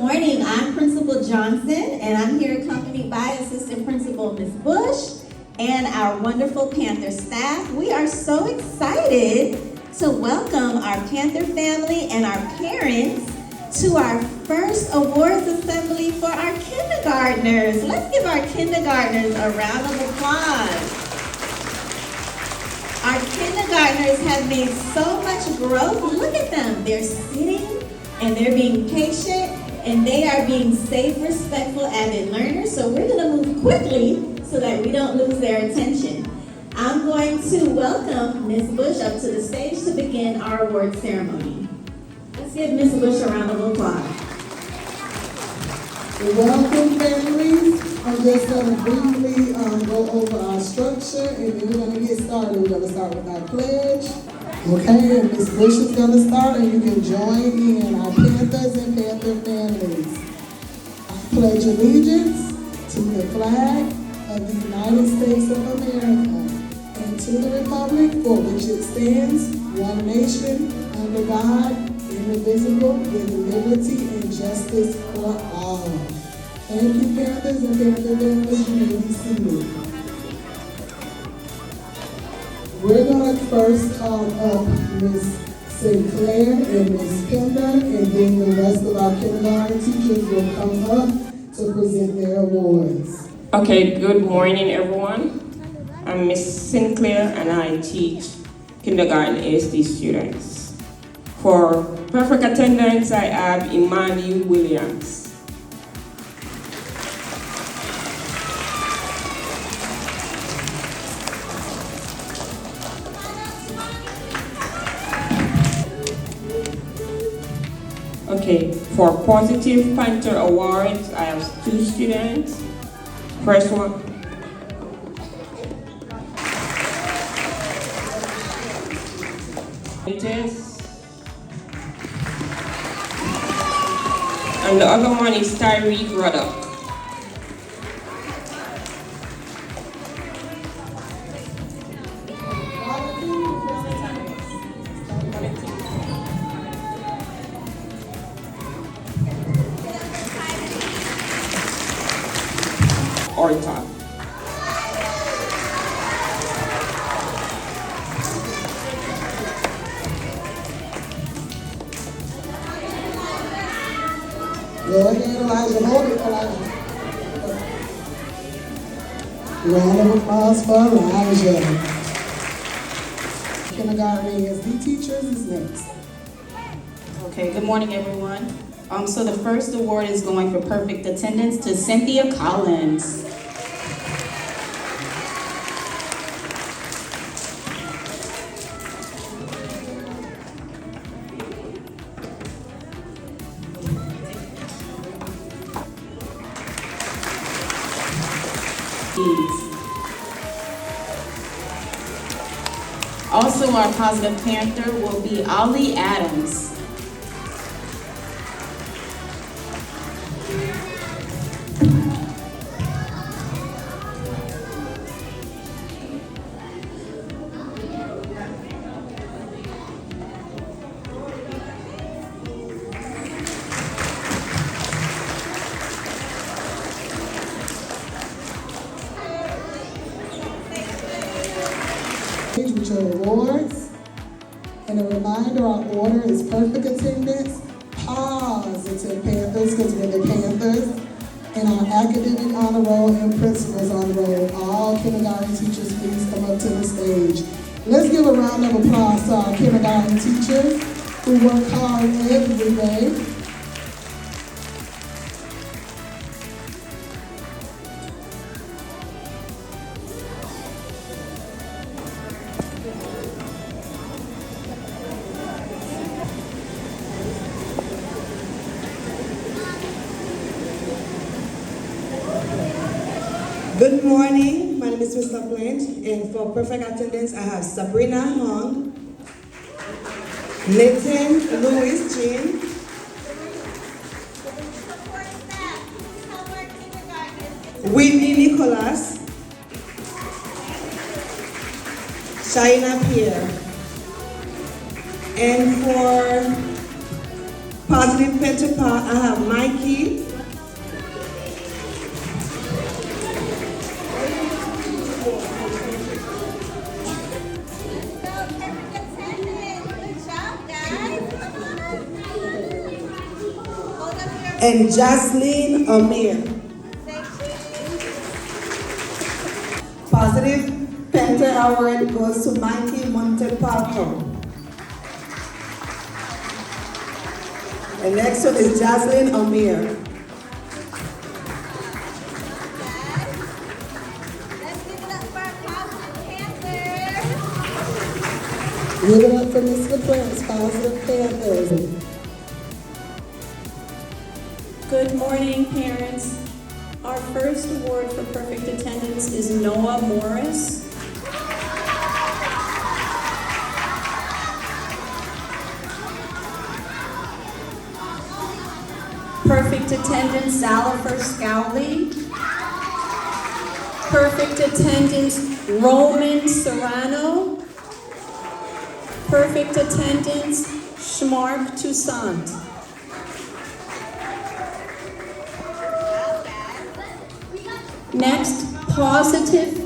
morning. I'm Principal Johnson, and I'm here accompanied by Assistant Principal Ms. Bush and our wonderful Panther staff. We are so excited to welcome our Panther family and our parents to our first awards assembly for our kindergartners. Let's give our kindergartners a round of applause. Our kindergartners have made so much growth. Look at them. They're sitting and they're being patient and they are being safe, respectful, avid learners. So we're going to move quickly so that we don't lose their attention. I'm going to welcome Ms. Bush up to the stage to begin our award ceremony. Let's give Ms. Bush a round of applause. Welcome, families. I'm just going to briefly go over our structure, and then we're going to get started. We're going to start with our pledge. Okay, and Ms. Bush is going to start, and you can join in, our Panthers and Panther families. I pledge allegiance to the flag of the United States of America and to the republic for which it stands, one nation, under God, indivisible, with liberty and justice for all. Thank you, Panthers and Panther families. You may be seated. We're going to first call up Ms. Sinclair and Ms. Pender, and then the rest of our kindergarten teachers will come up to present their awards. Okay, good morning, everyone. I'm Ms. Sinclair, and I teach kindergarten ASD students. For perfect attendance, I have Imani Williams. Okay, for positive Panther awards, I have 2 students. First one. It is. And the other one is Tyreek Ruddock. Orta. Go ahead, Elijah. Hold it, Elijah. Round of applause for Elijah. Kindergarten ASD teachers is next. Okay, good morning, everyone. So the first award is going for perfect attendance to Cynthia Collins. Also, our positive Panther will be Ollie Adams. With your awards, and a reminder, our order is perfect attendance, positive Panthers, because we're the Panthers, and our academic honor roll and principals honor roll. All kindergarten teachers, please come up to the stage. Let's give a round of applause to our kindergarten teachers who work hard every day. Good morning, my name is Mr. Plint, and for perfect attendance, I have Sabrina Hong, Nathan Louis Jean, Whitney Nicholas, Shaina Pierre, and for Positive Pension I have Mikey. And Jocelyn Amir. Positive Penta Award goes to Mikey Montepalco. And next one is Jocelyn Amir. Give it up for Mr. Plint's Positive Panthers. Good morning, parents. Our first award for perfect attendance is Noah Morris. Perfect attendance, Zalifer Scowley. Perfect attendance, Roman Serrano. Perfect attendance, Schmark Toussaint. Next, positive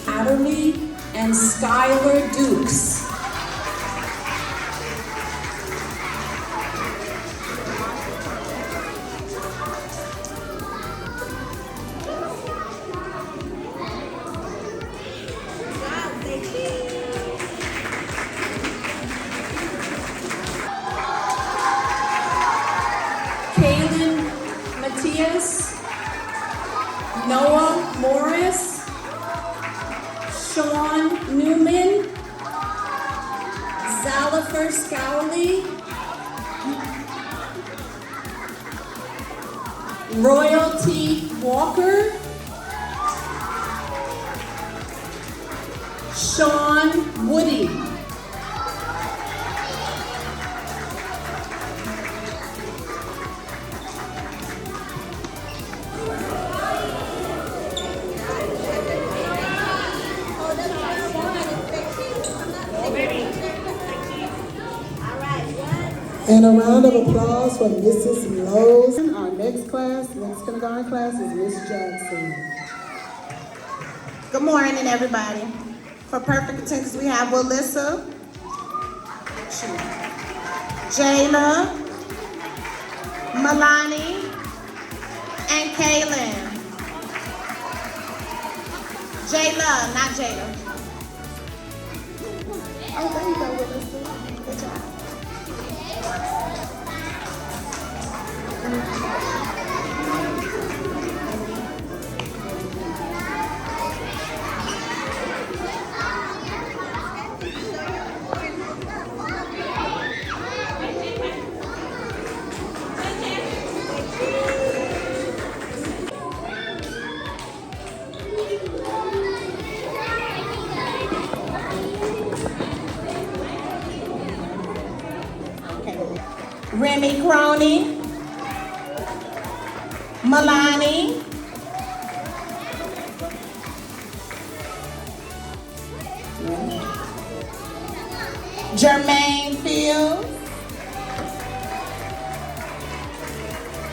Adderley and Skylar Dukes. Kaylin Matias, Noah Morris, Sean Newman, Zalifer Scowley, Royalty Walker, Sean Woody. And a round of applause for Mrs. Lowe's. Our next kindergarten class is Miss Jackson. Good morning, everybody. For perfect attendance, we have Melissa, Jayla, Milani, and Kaylin. Jayla, not Jayla. Oh, there you go, Melissa. Good job. Remy Crony, Milani, Jermaine Fields,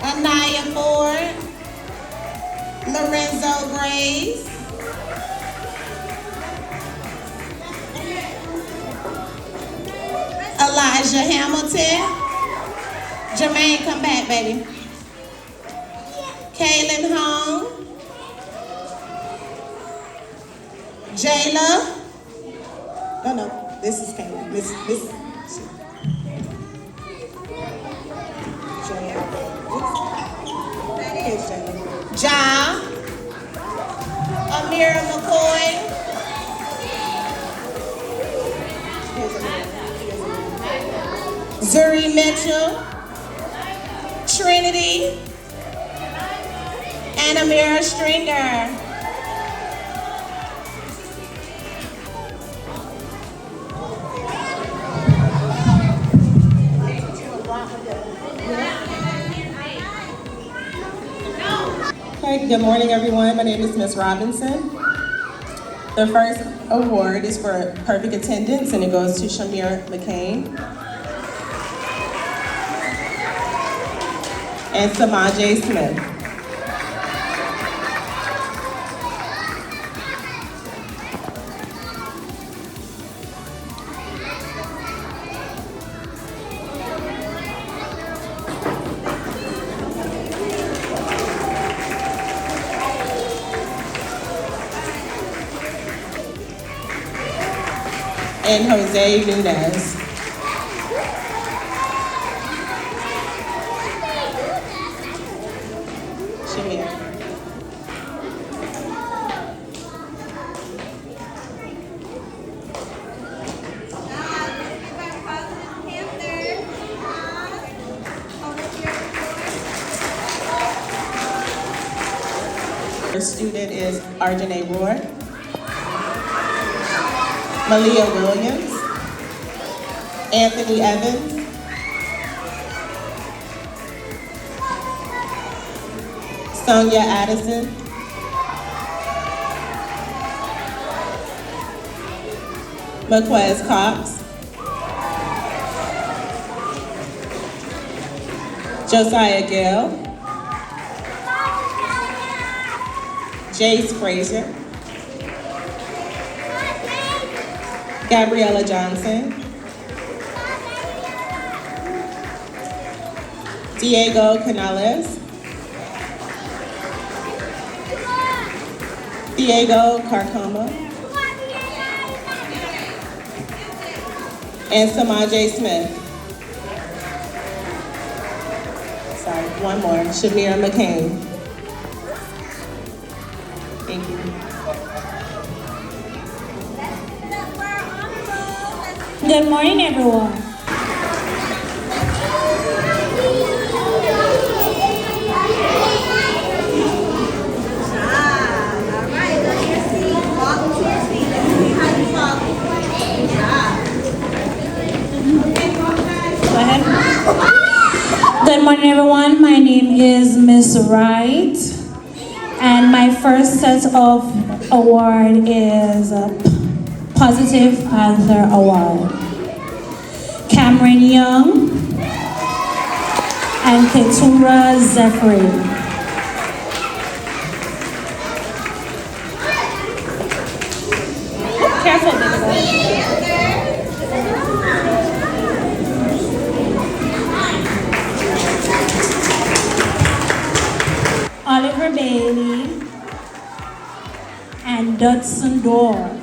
Anaya Ford, Lorenzo Grace, Elijah Hamilton. Jermaine, come back, baby. Kaylin Hong. Jayla. No, this is Kaylin. This. Ja. Amira McCoy. Zuri Mitchell. Trinity, and Amira Stringer. Okay, Good morning, everyone. My name is Miss Robinson. The first award is for perfect attendance, and it goes to Shamir McCain and Samaje Smith. And Jose Nunez. Shamir. First student is Arjane Roy. Malia Williams, Anthony Evans, Sonia Addison, Marquez Cox, Josiah Gale, Jace Frazier, Gabriella Johnson, Diego Canales, Diego Carcoma, and Samaje Smith. Sorry, one more, Shamir McCain. Thank you. Good morning, everyone. Go ahead. Good morning, everyone. My name is Miss Wright, and my first set of award is Positive Panther Award. Cameron Young and Ketura Zephyr. Careful, baby. Oliver Bailey and Dodson Dorr.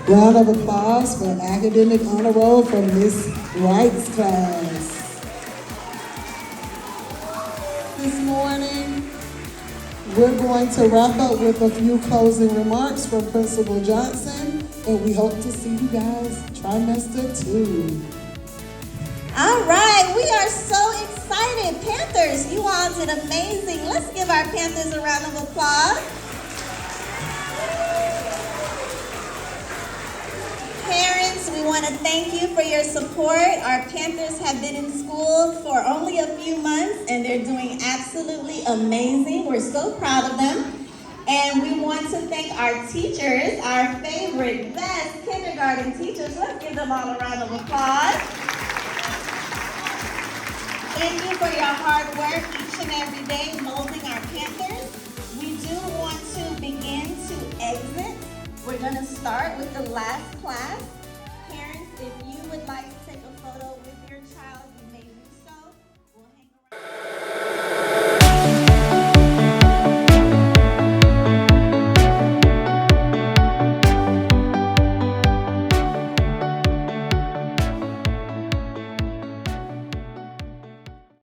Round of applause for academic honor roll from Miss Wright's class. This morning, we're going to wrap up with a few closing remarks from Principal Johnson, and we hope to see you guys trimester 2. All right, we are so excited. Panthers, you all did amazing. Let's give our Panthers a round of applause. Parents, we want to thank you for your support. Our Panthers have been in school for only a few months, and they're doing absolutely amazing. We're so proud of them. And we want to thank our teachers, our favorite, best kindergarten teachers. Let's give them all a round of applause. Thank you for your hard work each and every day molding our Panthers. We do want to begin to exit. We're going to start with the last class.